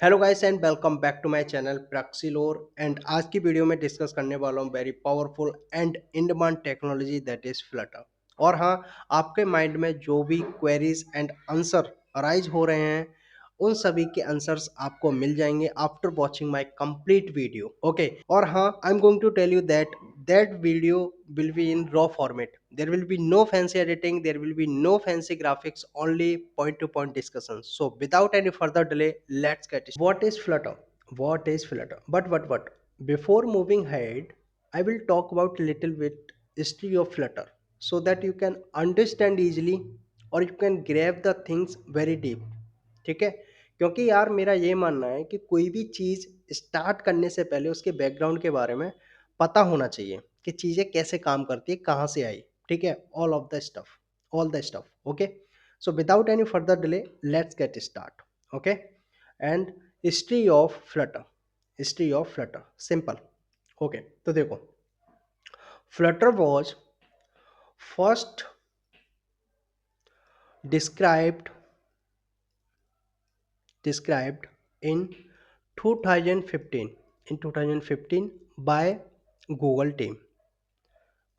Hello guys and welcome back to my channel प्रक्सिलोर and आज की वीडियो में डिस्कस करने वाला हूँ very powerful and in demand technology that is Flutter. और हाँ, आपके माइंड में जो भी क्वेरीज एंड आंसर अराइज हो रहे हैं उन सभी के आंसर्स आपको मिल जाएंगे after watching my complete video. Okay, और हाँ, I am going to tell you that that video will be in raw format. There will be no fancy editing, there will be no fancy graphics, only point to point discussions. So without any further delay, let's get started. What is flutter? What is flutter? But before moving ahead, I will talk about little bit history of flutter so that you can understand easily or you can grab the things very deep. ठीक है, क्योंकि यार मेरा ये मानना है कि कोई भी चीज़ स्टार्ट करने से पहले उसके बैकग्राउंड के बारे में पता होना चाहिए कि चीज़ें कैसे काम करती है, कहाँ से आई। ठीक है, all the stuff okay. So without any further delay let's get start. Okay, and history of Flutter simple. Okay, तो देखो, Flutter was first described described in 2015 by google team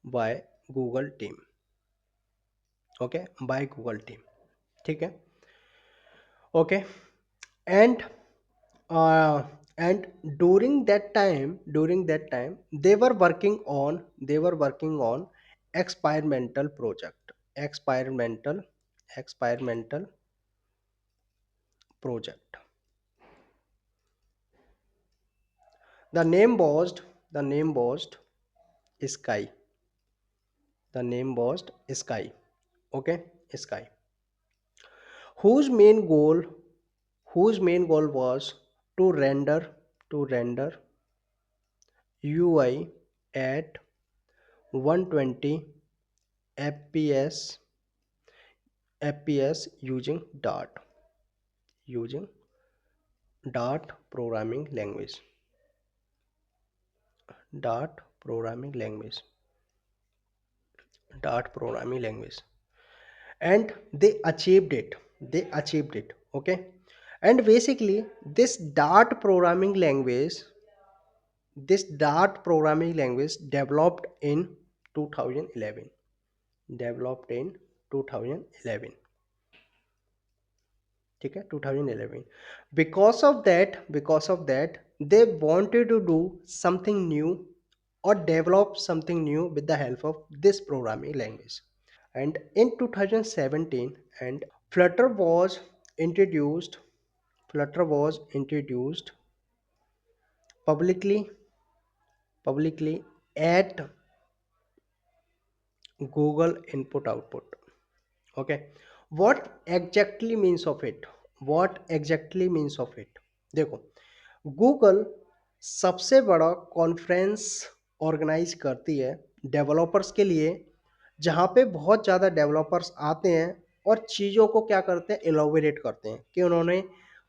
by google team okay, by google team। ठीक है, okay, and and during that time they were working on experimental project experimental project the name was sky the name was sky okay, sky, whose main goal was to render UI at 120 fps using Dart programming language. Dart programming language. Dart programming language. And they achieved it. Okay. And basically, this Dart programming language developed in 2011. Developed in 2011. ठीक है, 2011। Because of that they wanted to do something new or develop something new with the help of this programming language. And in 2017 and flutter was introduced flutter was introduced publicly at google input output। okay, what exactly means of it देखो, Google सबसे बड़ा conference organise करती है developers के लिए, जहाँ पे बहुत ज़्यादा डेवलपर्स आते हैं और चीज़ों को क्या करते हैं, एलोबरेट करते हैं कि उन्होंने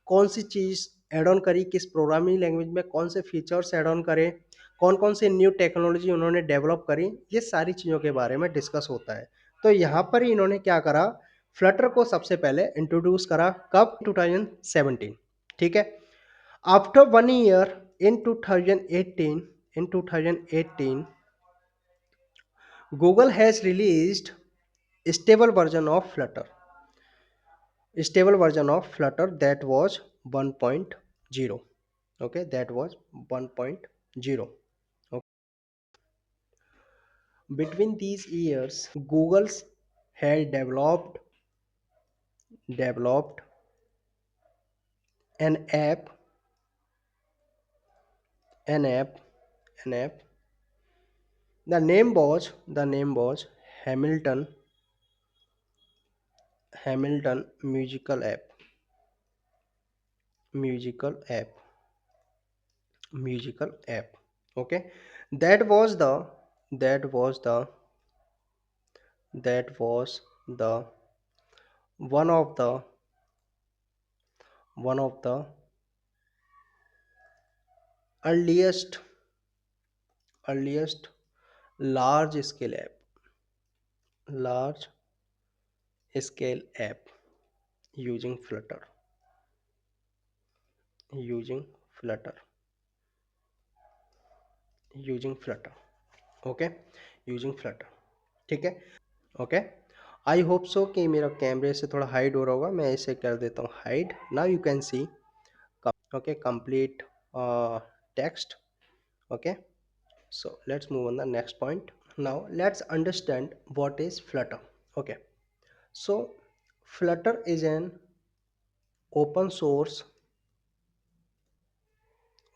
कौन सी चीज़ ऐड ऑन करी, किस प्रोग्रामिंग लैंग्वेज में कौन से फीचर्स ऐड ऑन करें, कौन कौन से न्यू टेक्नोलॉजी उन्होंने डेवलप करी, ये सारी चीज़ों के बारे में डिस्कस होता है। तो यहाँ पर ही इन्होंने क्या करा, फ्लटर को सबसे पहले इंट्रोड्यूस करा, कब, 2017। ठीक है, after 1 year in 2018 Google has released stable version of Flutter that was 1.0। okay, that was 1.0। okay. Between these years Google's had developed an app an app an app the name was Hamilton musical app musical app। okay, that was the that was the that was the one of the one of the earliest earliest large scale app using flutter using Flutter, using Flutter. Okay, using Flutter. ठीक है। Okay, I hope so कि मेरा कैमरे से थोड़ा hide हो रहा होगा, मैं इसे कर देता हूँ hide. Now you can see. Okay, complete text. Okay, so let's move on the next point. Now let's understand what is Flutter. Okay, so Flutter is an open source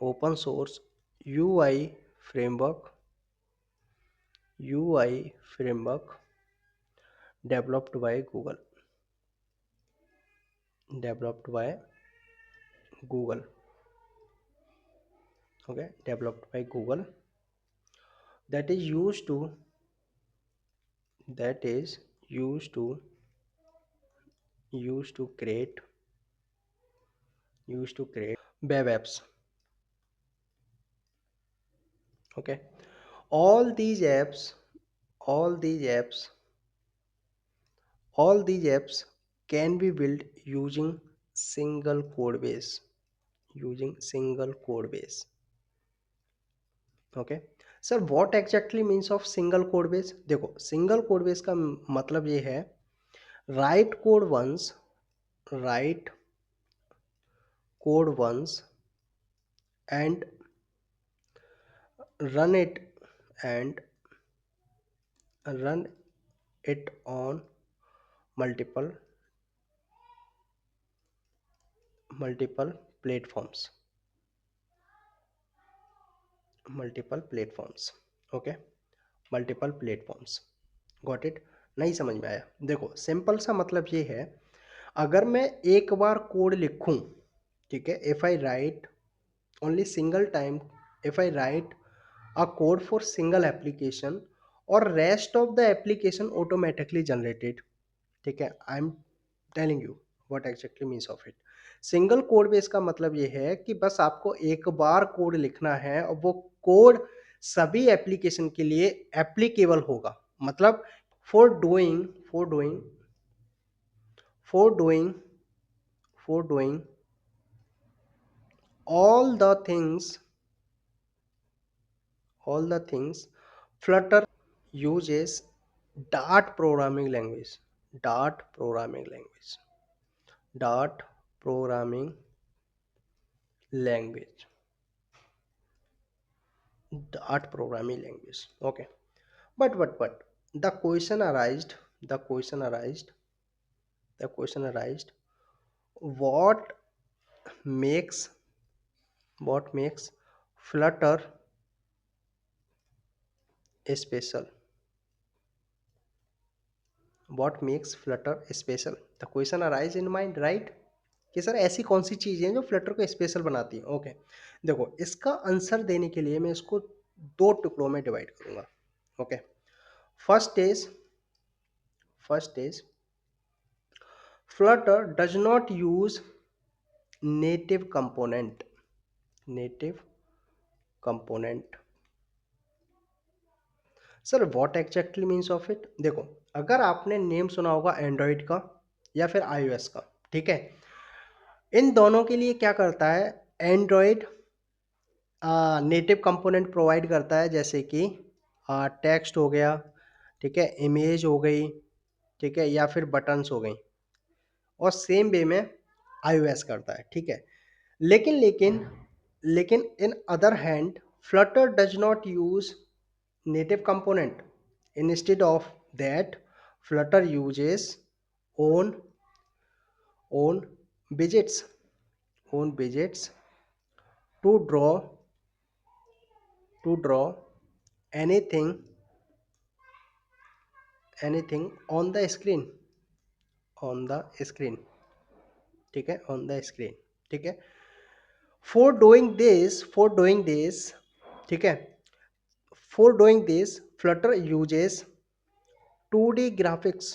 open source UI framework UI framework developed by Google, developed by Google. Okay, developed by Google, that is used to that is used to create web apps. Okay, all these apps all these apps all these apps can be built single code base using single code base. Okay, sir what exactly means of single code base? देखो, single code base का मतलब ये है, write code once write code once and run it and run it on multiple multiple platforms multiple platforms okay, multiple platforms. Got it? नहीं समझ में आया? देखो, सिंपल सा मतलब ये है, अगर मैं एक बार कोड लिखूं, ठीक है, if I write only single time, if I write a code for single application और rest of the application automatically generated. ठीक है, I am telling you what exactly means of it. Single code base का मतलब ये है कि बस आपको एक बार कोड लिखना है और वो कोड सभी एप्लीकेशन के लिए एप्लीकेबल होगा। मतलब for doing for doing for doing for doing all the things all the things Flutter uses dart programming language dart programming language dart programming language dart programming language. Okay, but the question arised the question arised the question arised, what makes what makes Flutter special? What makes Flutter special? The question arise in mind, right? कि sir ऐसी कौन सी चीज़ें हैं जो Flutter को special बनाती हैं? Okay, देखो, इसका आंसर देने के लिए मैं इसको दो टुकड़ों में डिवाइड करूंगा। Okay, first is first is Flutter does not use native component native component. Sir what exactly means of it? देखो, अगर आपने नेम सुना होगा एंड्रॉयड का या फिर iOS का, ठीक है, इन दोनों के लिए क्या करता है एंड्रॉयड? नेटिव कंपोनेंट प्रोवाइड करता है, जैसे कि टेक्स्ट हो गया, ठीक है, इमेज हो गई, ठीक है, या फिर बटन्स हो गई, और सेम वे में iOS करता है। ठीक है, लेकिन लेकिन लेकिन in other hand Flutter does not use native component. Instead of that Flutter uses own own widgets own widgets to draw anything on the screen on the screen ठीक है, on the screen। ठीक है, for doing this ठीक है, for doing this Flutter uses 2D graphics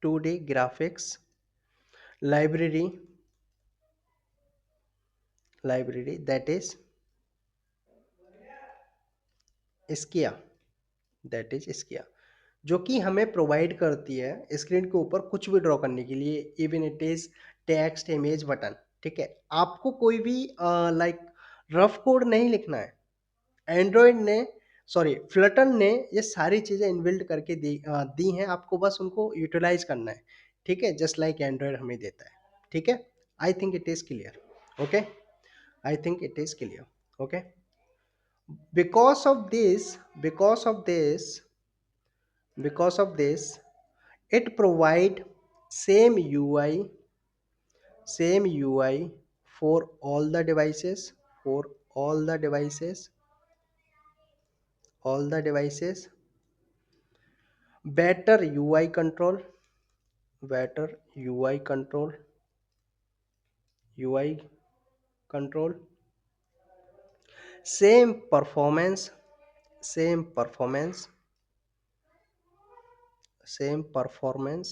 2D graphics library that is Skia that is Skia, जो कि हमें provide करती है स्क्रीन के ऊपर कुछ भी ड्रॉ करने के लिए, even it is text, image, button. ठीक है, आपको कोई भी लाइक रफ कोड नहीं लिखना है। एंड्रॉयड ने, सॉरी फ्लटर ने ये सारी चीज़ें इनबिल्ट करके दी हैं, आपको बस उनको यूटिलाइज करना है। ठीक है, जस्ट लाइक एंड्रॉयड हमें देता है। ठीक है, I think it is clear. Okay, I think it is clear. Okay, because of this because of this because of this it provide same ui same ui for all the devices, for all the devices all the devices, better ui control, better ui control, same performance, same performance same performance,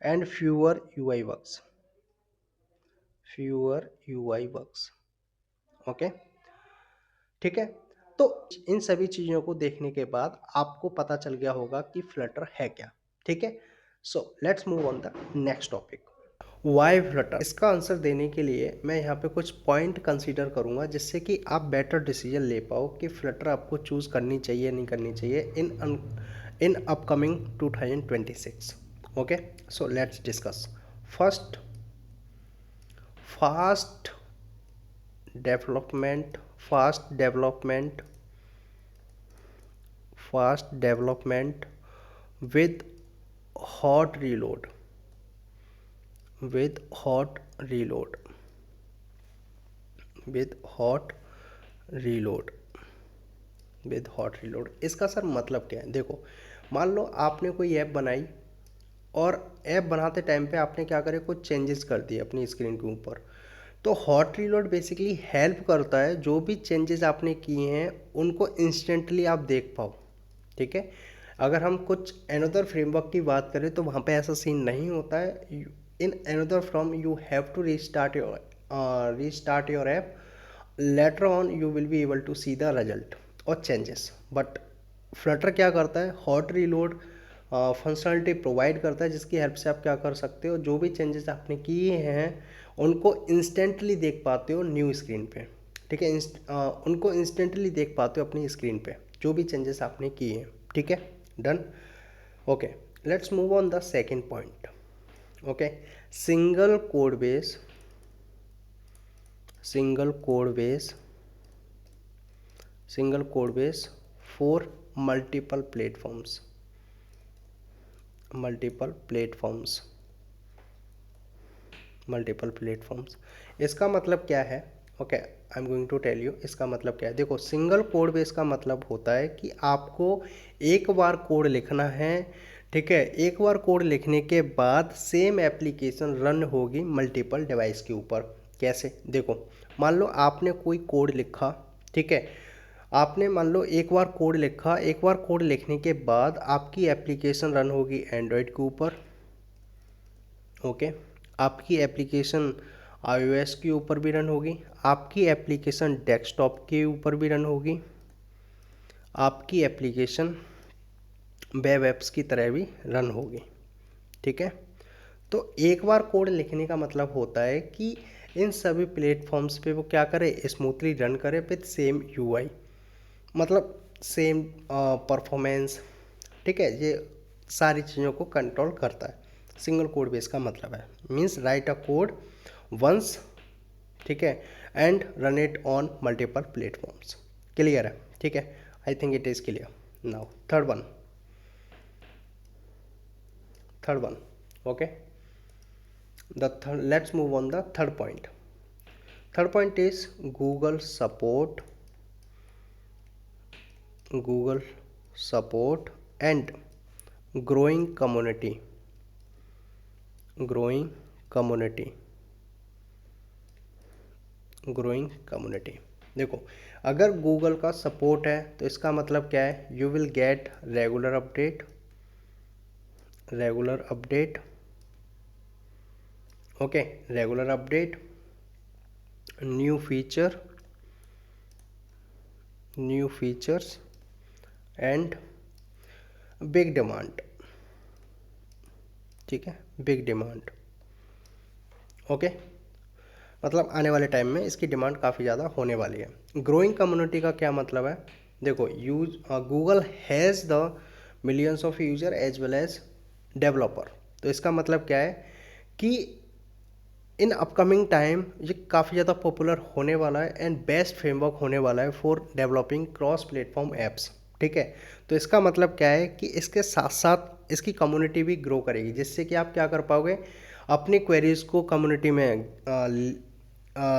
and fewer ui works. Okay, ठीक है। तो इन सभी चीज़ों को देखने के बाद आपको पता चल गया होगा कि फ्लटर है क्या। ठीक है, so let's move on the next topic, why Flutter. इसका आंसर देने के लिए मैं यहाँ पे कुछ पॉइंट कंसीडर करूँगा जिससे कि आप बेटर डिसीजन ले पाओ कि फ्लटर आपको चूज़ करनी चाहिए नहीं करनी चाहिए in upcoming 2026। Okay, so let's discuss. First, fast development, fast development fast development with hot reload, with hot reload, with hot reload, with hot reload। इसका सर मतलब क्या है? देखो, मान लो आपने कोई ऐप बनाई और ऐप बनाते टाइम पे आपने क्या करे, कुछ चेंजेस कर दिए अपनी स्क्रीन के ऊपर, तो हॉट रीलोड बेसिकली हेल्प करता है जो भी चेंजेस आपने किए हैं उनको इंस्टेंटली आप देख पाओ। ठीक है, अगर हम कुछ अनदर फ्रेमवर्क की बात करें तो वहाँ पे ऐसा सीन नहीं होता है। In another from you have to restart your app, later on you will be able to see the result और चेंजेस। बट फ्लटर क्या करता है, हॉट रीलोड फंक्शनलिटी प्रोवाइड करता है जिसकी हेल्प से आप क्या कर सकते हो, जो भी चेंजेस आपने किए हैं उनको इंस्टेंटली देख पाते हो न्यू स्क्रीन पे। ठीक है, उनको इंस्टेंटली देख पाते हो अपनी स्क्रीन पे जो भी चेंजेस आपने किए हैं। ठीक है, done. Okay, let's move on the second point. Okay, single code base, single code base, single code base for multiple platforms, multiple platforms, multiple platforms. इसका मतलब क्या है? Okay, I am going to tell you इसका मतलब क्या है। देखो, single code base का मतलब होता है कि आपको एक बार कोड लिखना है। ठीक है, एक बार कोड लिखने के बाद सेम एप्लीकेशन रन होगी मल्टीपल डिवाइस के ऊपर। कैसे? देखो, मान लो आपने कोई कोड लिखा, ठीक है, आपने मान लो एक बार कोड लिखा, एक बार कोड लिखने के बाद आपकी एप्लीकेशन रन होगी एंड्रॉयड के ऊपर। ओके, आपकी एप्लीकेशन iOS के ऊपर भी रन होगी, आपकी एप्लीकेशन डेस्कटॉप के ऊपर भी रन होगी, आपकी एप्लीकेशन वेब ऐप्स की तरह भी रन होगी। ठीक है, तो एक बार कोड लिखने का मतलब होता है कि इन सभी प्लेटफॉर्म्स पे वो क्या करे, स्मूथली रन करे विद सेम यूआई, मतलब सेम परफॉर्मेंस। ठीक है, ये सारी चीज़ों को कंट्रोल करता है। सिंगल कोड बेस का मतलब है means write a code once, ठीक है, and run it on multiple platforms. Clear है? ठीक है, I think it is clear now. Third one okay, the let's move on the third point is Google support and growing community, growing community, growing community। देखो, अगर Google का support है तो इसका मतलब क्या है, you will get regular update, okay, regular update, new features and big demand. ठीक है, बिग डिमांड। ओके, मतलब आने वाले टाइम में इसकी डिमांड काफ़ी ज़्यादा होने वाली है। ग्रोइंग कम्युनिटी का क्या मतलब है? देखो, Google has the millions of user as well as developer. तो इसका मतलब क्या है कि इन अपकमिंग टाइम ये काफ़ी ज़्यादा पॉपुलर होने वाला है एंड बेस्ट फ्रेमवर्क होने वाला है for developing cross platform apps. ठीक है, तो इसका मतलब क्या है कि इसके साथ साथ इसकी कम्युनिटी भी ग्रो करेगी, जिससे कि आप क्या कर पाओगे, अपनी क्वेरीज को कम्युनिटी में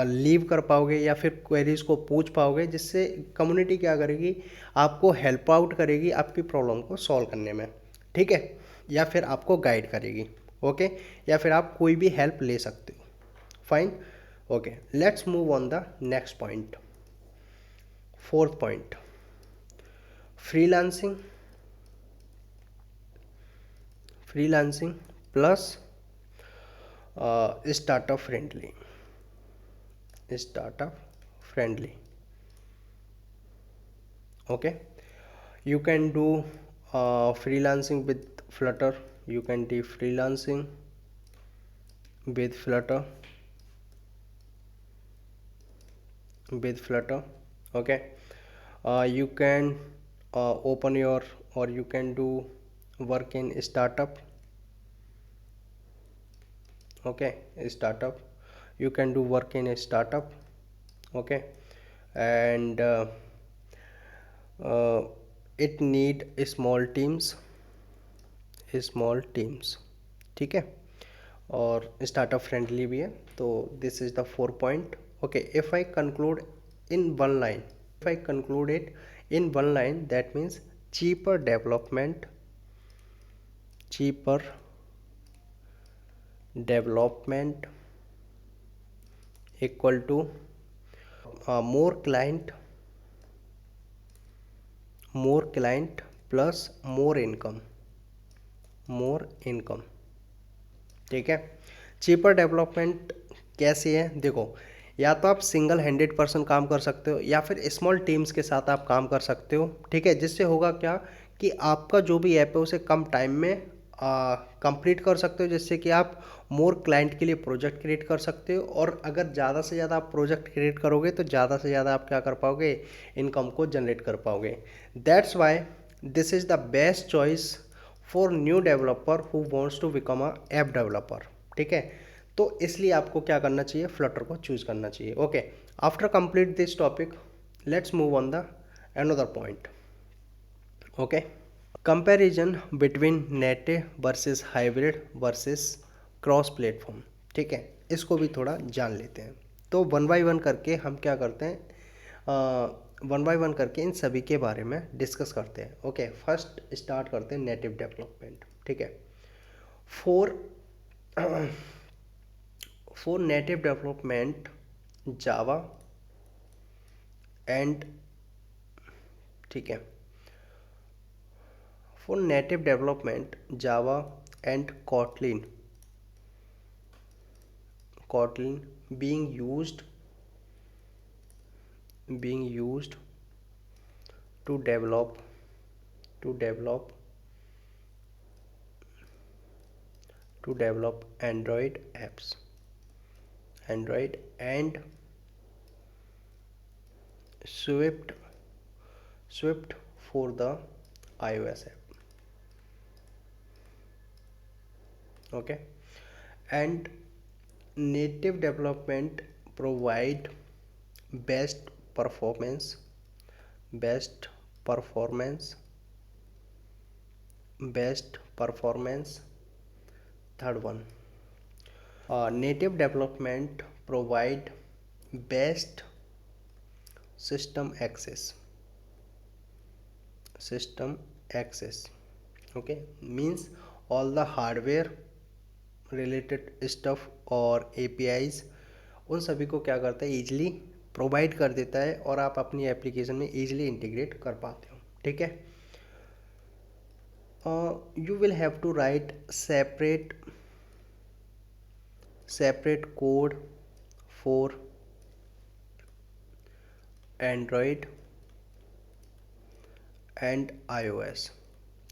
लीव कर पाओगे या फिर क्वेरीज को पूछ पाओगे, जिससे कम्युनिटी क्या करेगी, आपको हेल्प आउट करेगी आपकी प्रॉब्लम को सॉल्व करने में। ठीक है, या फिर आपको गाइड करेगी। ओके, या फिर आप कोई भी हेल्प ले सकते हो। Fine, okay, let's move on the next point. Fourth point, freelancing. Freelancing plus startup friendly. Startup friendly, okay, you can do freelancing with Flutter. You can do freelancing with Flutter, okay. You can open your, or you can do work in startup, okay. Startup, you can do work in a startup, okay. And uh, it need small teams, ठीक है, और startup friendly भी है। तो this is the 4 point. Okay, if I conclude in one line, if I conclude it in one line, that means cheaper development, cheaper development equal to more client plus more income, more income। ठीक है, cheaper development कैसे है? देखो, या तो आप single handed person काम कर सकते हो या फिर स्मॉल टीम्स के साथ आप काम कर सकते हो। ठीक है, जिससे होगा क्या कि आपका जो भी ऐप है उसे कम टाइम में कंप्लीट कर सकते हो, जिससे कि आप मोर क्लाइंट के लिए प्रोजेक्ट क्रिएट कर सकते हो। और अगर ज़्यादा से ज़्यादा आप प्रोजेक्ट क्रिएट करोगे तो ज़्यादा से ज़्यादा आप क्या कर पाओगे, इनकम को जनरेट कर पाओगे। That's why this is the best choice for new developer who wants to become a app developer. ठीक है, तो इसलिए आपको क्या करना चाहिए, फ्लटर को चूज करना चाहिए। Okay, after complete this topic, let's move on the another point. Okay, comparison between native versus hybrid versus cross platform. ठीक है, इसको भी थोड़ा जान लेते हैं। तो वन बाय वन करके हम क्या करते हैं, वन बाय वन करके इन सभी के बारे में डिस्कस करते हैं। ओके, फर्स्ट स्टार्ट करते हैं नेटिव डेवलपमेंट। ठीक है, for for native development Java and, ठीक है, for native development Java and Kotlin being used to develop to develop Android apps, Android and Swift for the iOS app, okay. And native development provide best performance best performance best performance. Third one, native development provide best system access, system access, okay, means all the hardware related stuff और APIs, उन सभी को क्या करता है, easily provide कर देता है और आप अपनी एप्लीकेशन में ईजिली इंटीग्रेट कर पाते हो। ठीक है, you will have to write separate code for Android and iOS।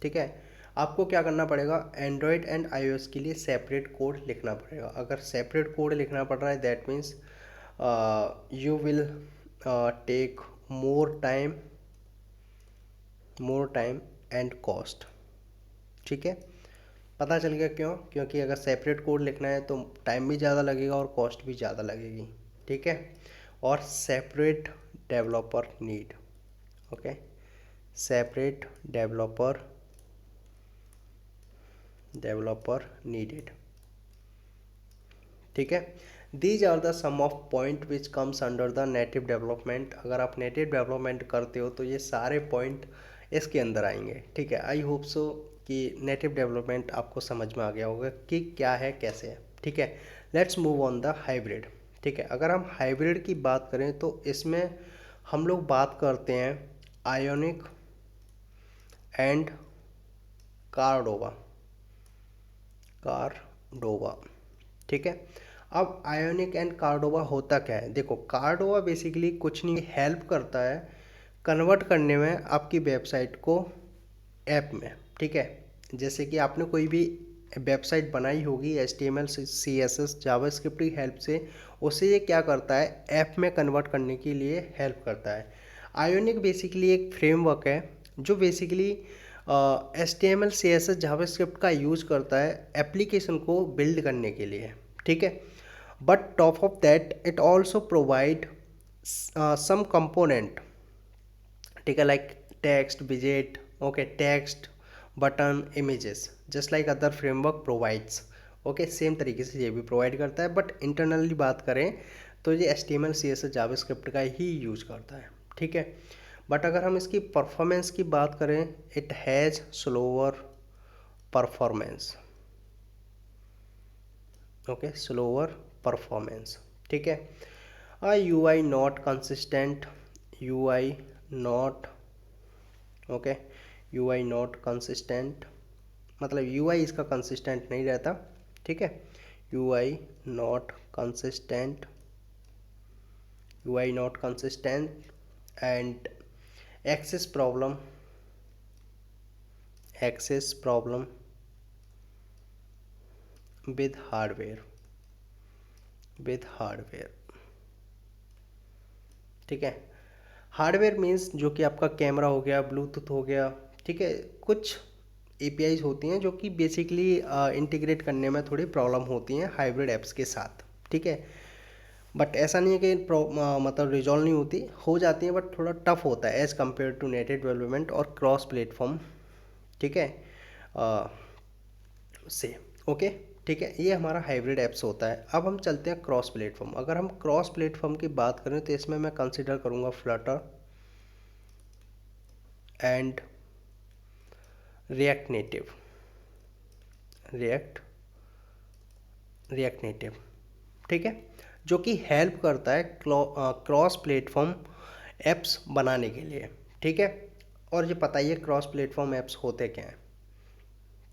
ठीक है, आपको क्या करना पड़ेगा, एंड्रॉयड एंड iOS के लिए सेपरेट कोड लिखना पड़ेगा। अगर सेपरेट कोड लिखना पड़ रहा है, that means you will take more time and cost। ठीक है, पता चल गया क्यों? क्योंकि अगर सेपरेट कोड लिखना है तो टाइम भी ज़्यादा लगेगा और कॉस्ट भी ज़्यादा लगेगी। ठीक है, और separate developer need. Okay, separate developer needed. ठीक है, these are the some of point which comes under the native development. अगर आप नेटिव डेवलपमेंट करते हो तो ये सारे पॉइंट इसके अंदर आएंगे। ठीक है, आई होप सो कि नेटिव डेवलपमेंट आपको समझ में आ गया होगा कि क्या है, कैसे है। ठीक है, let's move on the hybrid. ठीक है, अगर हम हाइब्रिड की बात करें तो इसमें हम लोग बात करते हैं आयोनिक एंड कार्डोवा। ठीक है, अब आयोनिक एंड कार्डोवा होता क्या है? देखो, कार्डोवा बेसिकली कुछ नहीं, हेल्प करता है कन्वर्ट करने में आपकी वेबसाइट को ऐप में। ठीक है, जैसे कि आपने कोई भी वेबसाइट बनाई होगी HTML CSS जावास्क्रिप्ट की हेल्प से, उसे ये क्या करता है, ऐप में कन्वर्ट करने के लिए हेल्प करता है। आयोनिक बेसिकली एक फ्रेमवर्क है जो बेसिकली HTML CSS जावास्क्रिप्ट का यूज़ करता है एप्लीकेशन को बिल्ड करने के लिए। ठीक है, but top of that it also provide some component. ठीक है, लाइक टेक्स्ट विजेट, okay, text button, images, just like other framework provides. Okay, same तरीके से ये भी प्रोवाइड करता है, बट इंटरनली बात करें तो ये HTML CSS जावास्क्रिप्ट का ही यूज़ करता है। ठीक है, बट अगर हम इसकी परफॉर्मेंस की बात करें, it has slower performance. Okay, slower performance. ठीक है, UI not consistent, UI not, okay, UI not consistent, मतलब UI इसका कंसिस्टेंट नहीं रहता। ठीक है, UI not consistent, UI not consistent and access problem with hardware. ठीक है, हार्डवेयर मीन्स जो कि आपका कैमरा हो गया, ब्लूटूथ हो गया। ठीक है, कुछ APIs होती हैं जो कि बेसिकली इंटीग्रेट करने में थोड़ी प्रॉब्लम होती हैं हाइब्रिड ऐप्स के साथ। ठीक है, बट ऐसा नहीं है कि मतलब रिजॉल्व नहीं होती, हो जाती हैं, बट थोड़ा टफ होता है as compare to native development और क्रॉस प्लेटफॉर्म। ठीक है, अ, से ओके। ठीक है, ये हमारा हाइब्रिड ऐप्स होता है। अब हम चलते हैं क्रॉस प्लेटफॉर्म। अगर हम क्रॉस प्लेटफॉर्म की बात करें तो इसमें मैं कंसिडर करूँगा Flutter and react native. React native, ठीक है, जो कि हेल्प करता है क्रॉस प्लेटफॉर्म ऐप्स बनाने के लिए। ठीक है, और ये पता ही है क्रॉस प्लेटफॉर्म ऐप्स होते क्या हैं।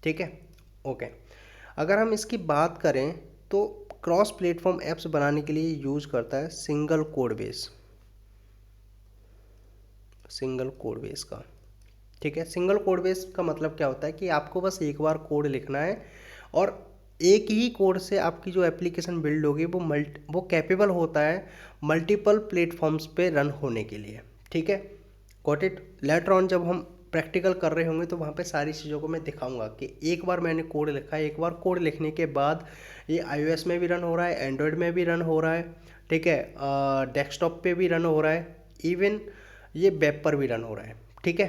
ठीक है, ओके, अगर हम इसकी बात करें तो क्रॉस प्लेटफॉर्म ऐप्स बनाने के लिए यूज करता है सिंगल कोड बेस का। ठीक है, सिंगल कोड बेस का मतलब क्या होता है कि आपको बस एक बार कोड लिखना है और एक ही कोड से आपकी जो एप्लीकेशन बिल्ड होगी वो कैपेबल होता है मल्टीपल प्लेटफॉर्म्स पे रन होने के लिए। ठीक है, गॉट इट। लेटर ऑन जब हम प्रैक्टिकल कर रहे होंगे तो वहाँ पे सारी चीज़ों को मैं दिखाऊंगा कि एक बार मैंने कोड लिखा है, एक बार कोड लिखने के बाद ये iOS में भी रन हो रहा है, एंड्रॉयड में भी रन हो रहा है। ठीक है, डेस्कटॉप पे भी रन हो रहा है, इवन ये वेब पर भी रन हो रहा है। ठीक है,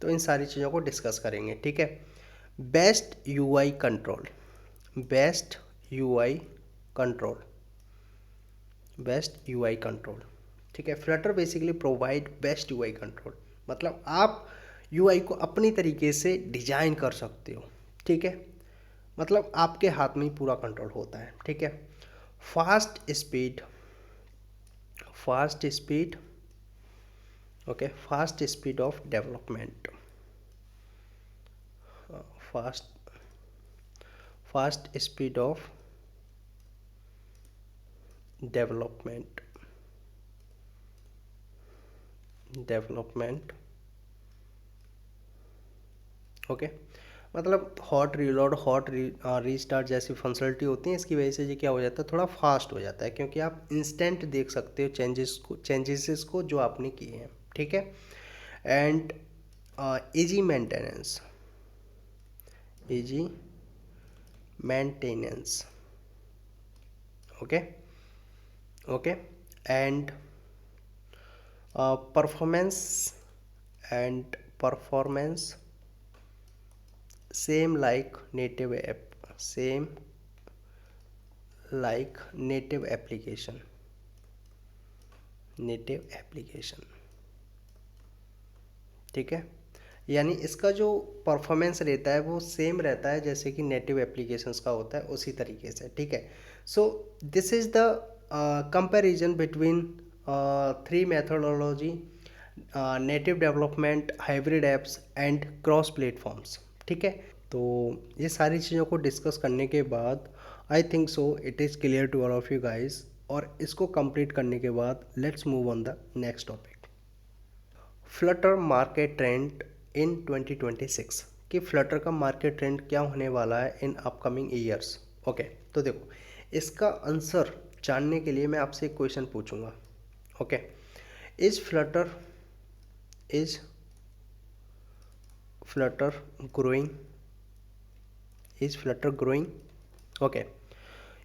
तो इन सारी चीज़ों को डिस्कस करेंगे। ठीक है, best UI control, best UI control, best UI control. ठीक है, Flutter basically provide best UI control, मतलब आप यूआई को अपनी तरीके से डिजाइन कर सकते हो। ठीक है, मतलब आपके हाथ में ही पूरा कंट्रोल होता है। ठीक है, fast speed, fast speed, okay, fast speed of development, fast fast speed of development, development, okay, मतलब हॉट रीलोड, हॉट रीस्टार्ट जैसी फंक्शनलिटी होती है, इसकी वजह से ये क्या हो जाता है, थोड़ा फास्ट हो जाता है, क्योंकि आप इंस्टेंट देख सकते हो चेंजेस को जो आपने किए हैं, ठीक है। And easy maintenance, easy maintenance, okay, okay. And performance, and performance same like native app, same like native application, native application, ठीक है। यानी इसका जो परफॉर्मेंस रहता है वो सेम रहता है जैसे कि नेटिव एप्लीकेशंस का होता है, उसी तरीके से, ठीक है। सो this is the comparison between three methodology, native development, hybrid apps and cross platforms, ठीक है। तो ये सारी चीज़ों को डिस्कस करने के बाद I think so it is clear to all of you guys, और इसको कंप्लीट करने के बाद let's move on the next topic, Flutter market trend in 2026, कि फ्लटर का मार्केट ट्रेंड क्या होने वाला है इन अपकमिंग ईयर्स। ओके, तो देखो, इसका आंसर जानने के लिए मैं आपसे एक क्वेश्चन पूछूंगा। Okay, is Flutter, is Flutter growing, is Flutter growing? Okay,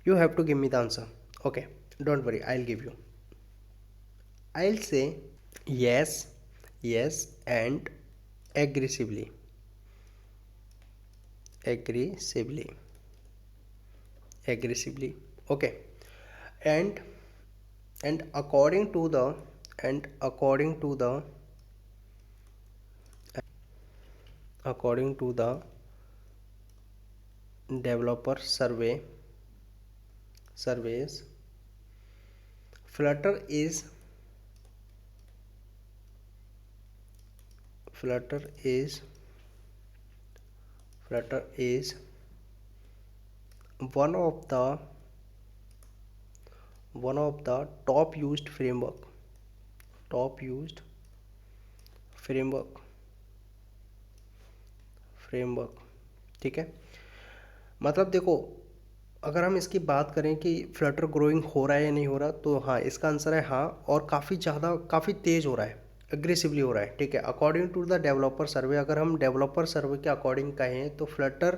you have to give me the answer. Okay, don't worry, I'll give you. I'll say yes, yes, and aggressively, aggressively, aggressively, okay. And and according to the, and according to the developer surveys, flutter is, flutter is, flutter is one of the top used framework, top used framework, ठीक है। मतलब देखो, अगर हम इसकी बात करें कि फ्लटर ग्रोइंग हो रहा है या नहीं हो रहा, तो हाँ, इसका आंसर है हाँ, और काफ़ी ज़्यादा, काफ़ी तेज़ हो रहा है, एग्रेसिवली हो रहा है, ठीक है। अकॉर्डिंग टू द डेवलपर सर्वे, अगर हम डेवलपर सर्वे के अकॉर्डिंग कहें तो फ्लटर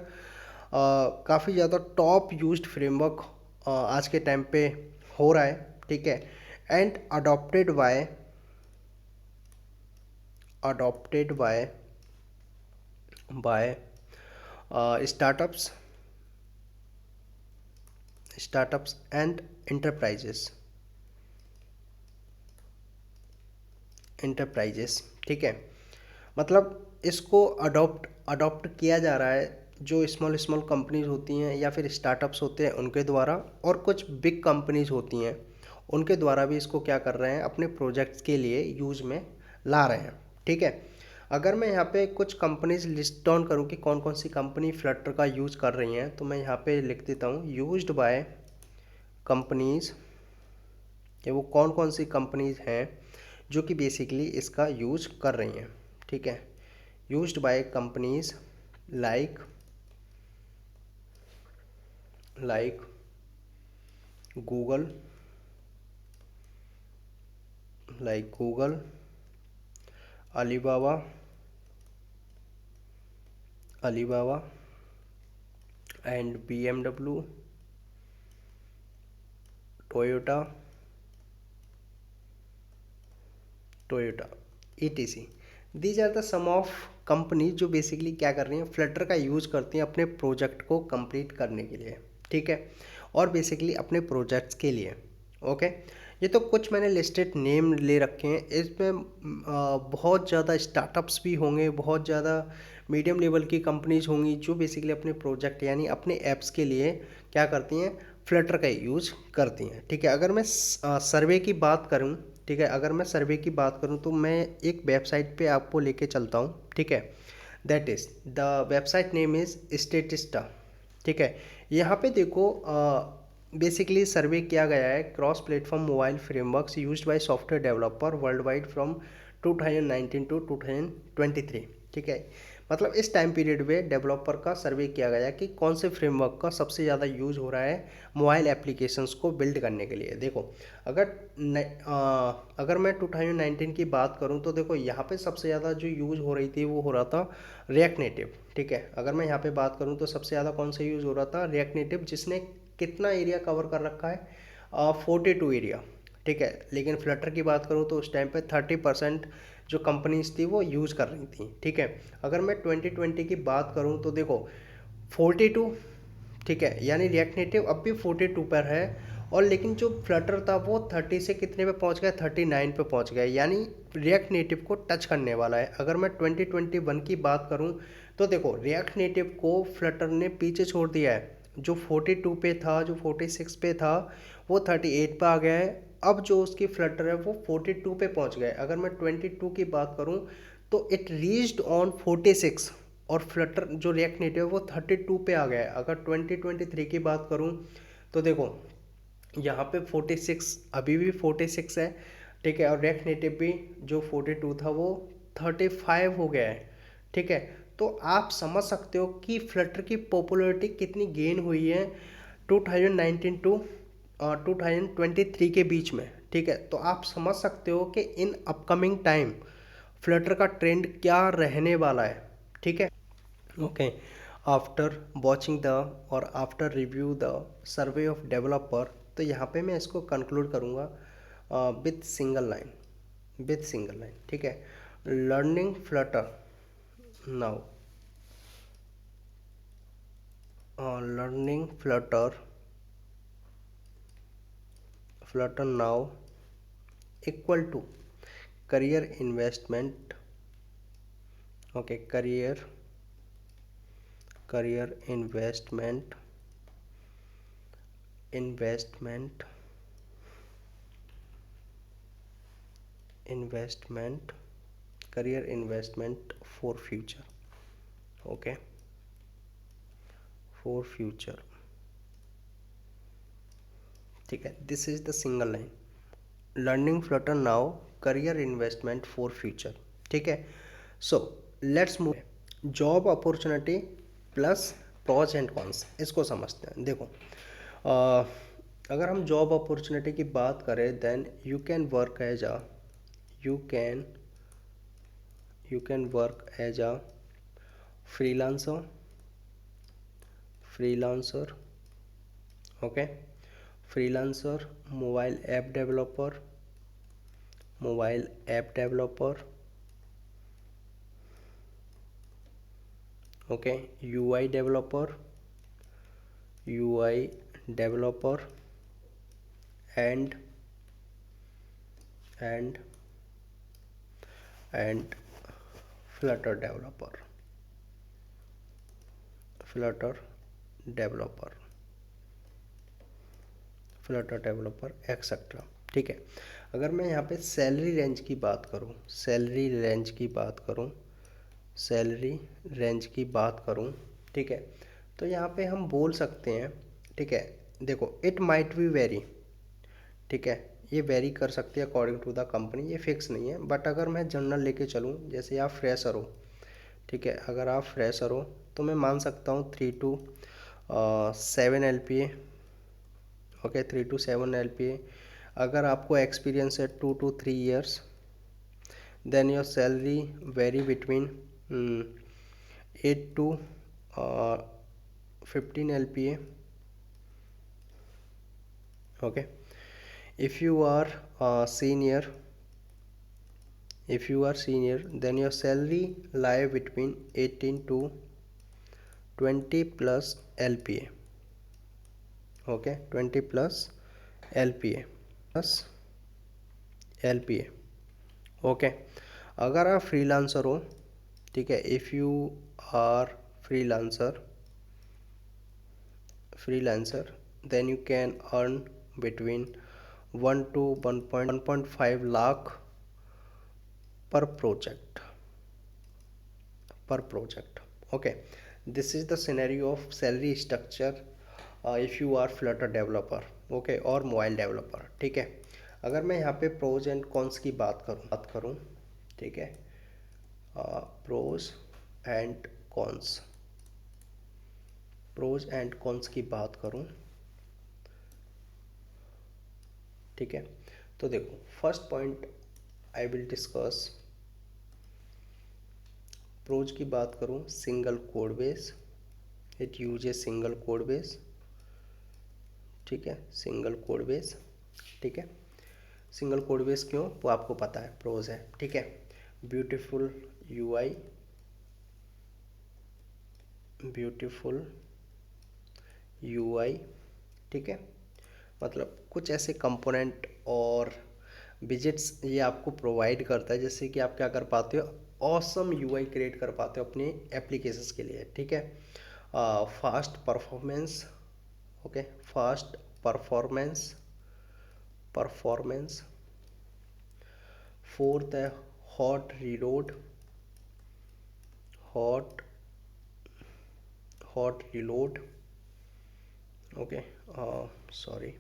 काफ़ी ज़्यादा टॉप यूज्ड फ्रेमवर्क आज के टाइम पे हो रहा है, ठीक है। And adopted by startups and enterprises, ठीक है। मतलब इसको अडॉप्ट किया जा रहा है, जो स्मॉल स्मॉल कंपनीज होती हैं या फिर स्टार्टअप्स होते हैं उनके द्वारा, और कुछ बिग कंपनीज होती हैं उनके द्वारा भी इसको क्या कर रहे हैं, अपने प्रोजेक्ट्स के लिए यूज में ला रहे हैं, ठीक है। अगर मैं यहाँ पे कुछ कंपनीज लिस्ट डाउन करूँ कि कौन कौन सी कंपनी फ्लटर का यूज कर रही हैं, तो मैं यहाँ पे लिख देता हूँ यूज्ड बाय कंपनीज, कि वो कौन कौन सी कंपनीज हैं जो कि बेसिकली इसका यूज कर रही हैं, ठीक है। Used by companies like Google, Alibaba and BMW, Toyota ETC। These are the some of company जो बेसिकली क्या कर रही हैं, फ्लटर का यूज करती हैं अपने प्रोजेक्ट को कंप्लीट करने के लिए, ठीक है, और बेसिकली अपने प्रोजेक्ट्स के लिए। ओके, ये तो कुछ मैंने लिस्टेड नेम ले रखे हैं, इसमें बहुत ज़्यादा स्टार्टअप्स भी होंगे, बहुत ज़्यादा मीडियम लेवल की कंपनीज होंगी जो बेसिकली अपने प्रोजेक्ट यानी अपने ऐप्स के लिए क्या करती हैं, फ्लटर का यूज करती हैं, ठीक है। अगर मैं सर्वे की बात करूं, ठीक है, अगर मैं सर्वे की बात करूं तो मैं एक वेबसाइट पे आपको लेके चलता हूं, ठीक है। That is the website name is Statista, ठीक है। यहाँ पे देखो, बेसिकली सर्वे किया गया है cross platform mobile frameworks used by software developer world wide from 2019 to 2023, ठीक है। मतलब इस टाइम पीरियड में डेवलपर का सर्वे किया गया कि कौन से फ्रेमवर्क का सबसे ज़्यादा यूज़ हो रहा है मोबाइल एप्लीकेशंस को बिल्ड करने के लिए। देखो अगर अगर मैं 2019 की बात करूं तो देखो यहाँ पे सबसे ज़्यादा जो यूज़ हो रही थी वो हो रहा था रिएक्ट नेटिव। ठीक है, अगर मैं यहाँ पे बात करूँ तो सबसे ज़्यादा कौन सा यूज़ हो रहा था, रिएक्ट नेटिव, जिसने कितना एरिया कवर कर रखा है, 42 एरिया। ठीक है, लेकिन फ्लटर की बात करूँ तो उस टाइम पे 30% जो कंपनीज थी वो यूज़ कर रही थी। ठीक है, अगर मैं 2020 की बात करूँ तो देखो 42, ठीक है, यानी रिएक्ट नेटिव अब भी 42 पर है, और लेकिन जो फ्लटर था वो 30 से कितने पे पहुंच गया, 39 पे पहुंच गया, यानी रिएक्ट नेटिव को टच करने वाला है। अगर मैं 2021 की बात करूं तो देखो रिएक्ट नेटिव को फ्लटर ने पीछे छोड़ दिया है। जो 42 पे था, जो 46 पे था, वो 38 पे आ गया है। अब जो उसकी फ्लटर है वो 42 पे पहुंच गए। अगर मैं 22 की बात करूं तो इट रीच्ड ऑन 46, और फ्लटर जो रिएक्ट नेटिव है वो 32 पे आ गया है। अगर 2023 की बात करूं तो देखो यहाँ पे 46, अभी भी 46 है। ठीक है, और रिएक्ट नेटिव भी जो 42 था वो 35 हो गया है। ठीक है, तो आप समझ सकते हो कि फ्लटर की पॉपुलैरिटी कितनी गेन हुई है 2019 टू 2023 के बीच में। ठीक है, तो आप समझ सकते हो कि इन अपकमिंग टाइम फ्लटर का ट्रेंड क्या रहने वाला है। ठीक है, ओके, आफ्टर वॉचिंग द और after review the survey of developer, तो यहाँ पे मैं इसको कंक्लूड करूँगा with single line, with single line. ठीक है, learning Flutter now, learning Flutter, Flutter now equal to career investment. Okay, career investment, investment, investment, career investment for future. Okay, for future. ठीक है, this is the single line, learning Flutter now career investment for future. ठीक है, so let's move, job opportunity plus pros and cons, इसको समझते हैं। देखो अगर हम जॉब अपॉर्चुनिटी की बात करें then you can work as uh, you can work as a freelancer, freelancer, okay, freelancer, mobile app developer, mobile app developer, okay, UI developer, UI developer, and and and Flutter developer, Flutter developer, Flutter developer etcetera. ठीक है, अगर मैं यहाँ पे salary range की बात करूँ, salary range की बात करूँ, सैलरी रेंज की बात करूँ, ठीक है, तो यहाँ पे हम बोल सकते हैं, ठीक है, देखो इट माइट बी वेरी, ठीक है, ये वेरी कर सकती है अकॉर्डिंग टू द कंपनी, ये फिक्स नहीं है। बट अगर मैं जनरल लेके चलूँ, जैसे आप फ्रेशर हो, ठीक है, अगर आप फ्रेशर हो तो मैं मान सकता हूँ 3 to 7 LPA, okay, 3 to 7 LPA। अगर आपको एक्सपीरियंस है 2 to 3 years, then your salary very between 8 to 15 LPA, okay. If you are senior, if you are senior, then your salary lie between 18 to 20 plus LPA, okay, 20 plus LPA, plus LPA, okay. अगर आप freelancer हो, ठीक है, if you are freelancer, freelancer, then you can earn between 1 to 1.5 lakh per project, per project, okay. This is the scenario of salary structure if you are flutter developer, okay, और mobile developer. ठीक है, अगर मैं यहाँ पे pros and cons की बात करूँ, ठीक है, pros and cons, pros and cons की बात करूं, ठीक है, तो देखो first point I will discuss, pros की बात करूं, single code base, it uses single code base, ठीक है, सिंगल कोड बेस, ठीक है, सिंगल कोड बेस क्यों, वो आपको पता है, प्रोज है, ठीक है, ब्यूटीफुल यूआई, ब्यूटीफुल यूआई, ठीक है, मतलब कुछ ऐसे कंपोनेंट और विजेट्स ये आपको प्रोवाइड करता है जिससे कि आप क्या कर पाते हो, ऑसम यूआई क्रिएट कर पाते हो अपनी एप्लीकेशंस के लिए, ठीक है, fast performance, okay, fast performance, performance, fourth है hot reload, hot hot reload, okay, sorry,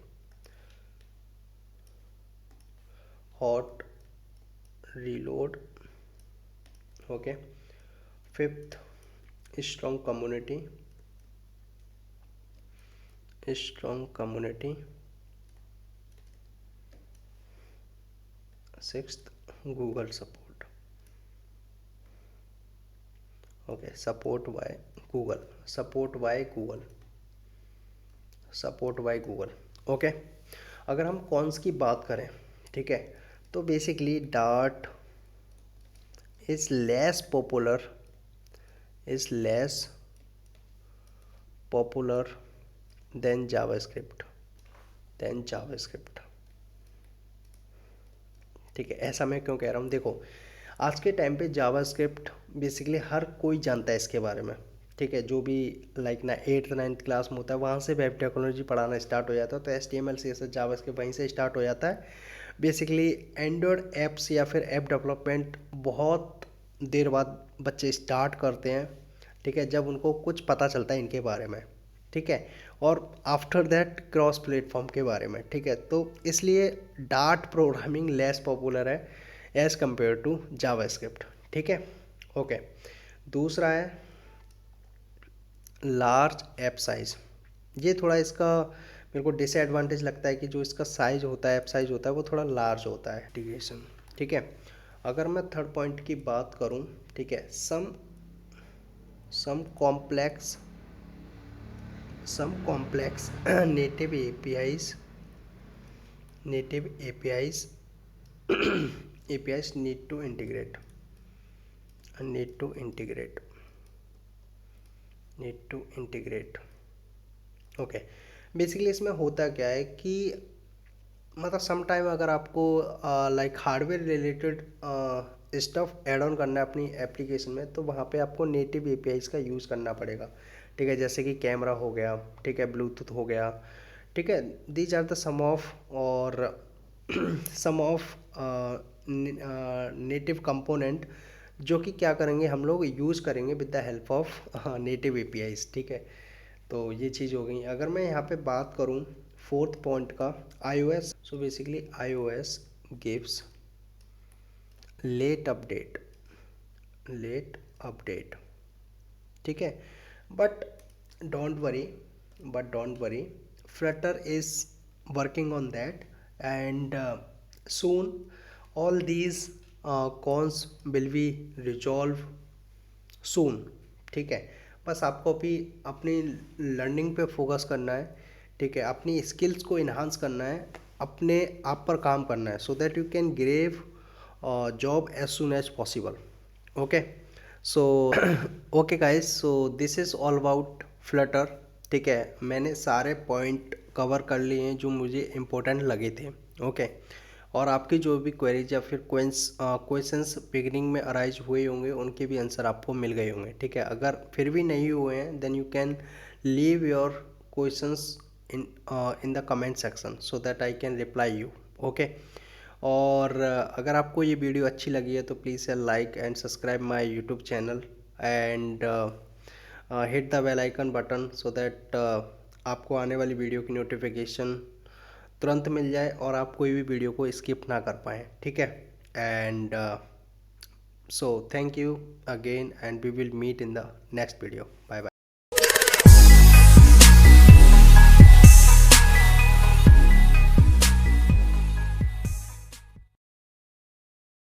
hot reload, okay, fifth strong community, strong community, sixth Google support, okay, support by Google, support by Google, support by Google, okay. अगर हम cons की बात करें, ठीक है, तो basically Dart is less popular, is less popular than JavaScript, than JavaScript, ठीक है। ऐसा मैं क्यों कह रहा हूँ, देखो आज के टाइम पे जावास्क्रिप्ट बेसिकली हर कोई जानता है इसके बारे में, ठीक है, जो भी लाइक ना 8th 9th क्लास में होता है वहाँ से वेब टेक्नोलॉजी पढ़ाना स्टार्ट हो जाता है, तो HTML CSS जावास्क्रिप्ट वहीं से स्टार्ट हो जाता है। बेसिकली एंड्रॉयड ऐप्स या फिर ऐप डेवलपमेंट बहुत देर बाद बच्चे स्टार्ट करते हैं, ठीक है, जब उनको कुछ पता चलता है इनके बारे में, ठीक है, और आफ्टर दैट क्रॉस प्लेटफॉर्म के बारे में, ठीक है, तो इसलिए डार्ट प्रोग्रामिंग लेस पॉपुलर है एज़ कम्पेयर टू जावास्क्रिप्ट, ठीक है, ओके। दूसरा है लार्ज ऐप साइज़, ये थोड़ा इसका मेरे को डिसएडवांटेज लगता है कि जो इसका साइज होता है, ऐप साइज होता है, वो थोड़ा लार्ज होता है, इंटीग्रेशन, ठीक है। अगर मैं थर्ड पॉइंट की बात करूं, ठीक है, सम complex, some complex native APIs, native APIs APIs need to integrate, need to integrate, need to integrate, okay. Basically इसमें होता क्या है कि मतलब सम टाइम अगर आपको like hardware related stuff add on करना है अपनी एप्लीकेशन में, तो वहाँ पे आपको नेटिव एपीआईज का यूज़ करना पड़ेगा, ठीक है, जैसे कि कैमरा हो गया, ठीक है, ब्लूटूथ हो गया, ठीक है, these are the some of और सम ऑफ नेटिव कंपोनेंट जो कि क्या करेंगे हम लोग यूज़ करेंगे with the help of native APIs, ठीक है, तो ये चीज़ हो गई। अगर मैं यहाँ पे बात करूँ फोर्थ पॉइंट का, iOS, so basically iOS gives late update, late update, ठीक है, but don't worry, but don't worry, Flutter is working on that and soon all these cons will be resolve soon, ठीक है, बस आपको अभी अपनी learning पे फोकस करना है, ठीक है, अपनी स्किल्स को इन्हांस करना है, अपने आप पर काम करना है, so that you can grab job as soon as possible, okay. So okay guys, so this is all about Flutter, ठीक है, मैंने सारे पॉइंट कवर कर लिए हैं जो मुझे इम्पोर्टेंट लगे थे, ओके। और आपकी जो भी क्वेरीज या फिर क्वेश्चंस बिगिनिंग में अराइज हुए होंगे उनके भी आंसर आपको मिल गए होंगे, ठीक है, अगर फिर भी नहीं हुए हैं then you can leave your questions in the comment section so that I can reply you, okay. और अगर आपको ये वीडियो अच्छी लगी है तो please like and subscribe my YouTube channel and hit the bell icon button so that आपको आने वाली वीडियो की नोटिफिकेशन तुरंत मिल जाए और आप कोई भी वीडियो को स्किप ना कर पाएँ, ठीक है। And So thank you again, and we will meet in the next video. Bye bye.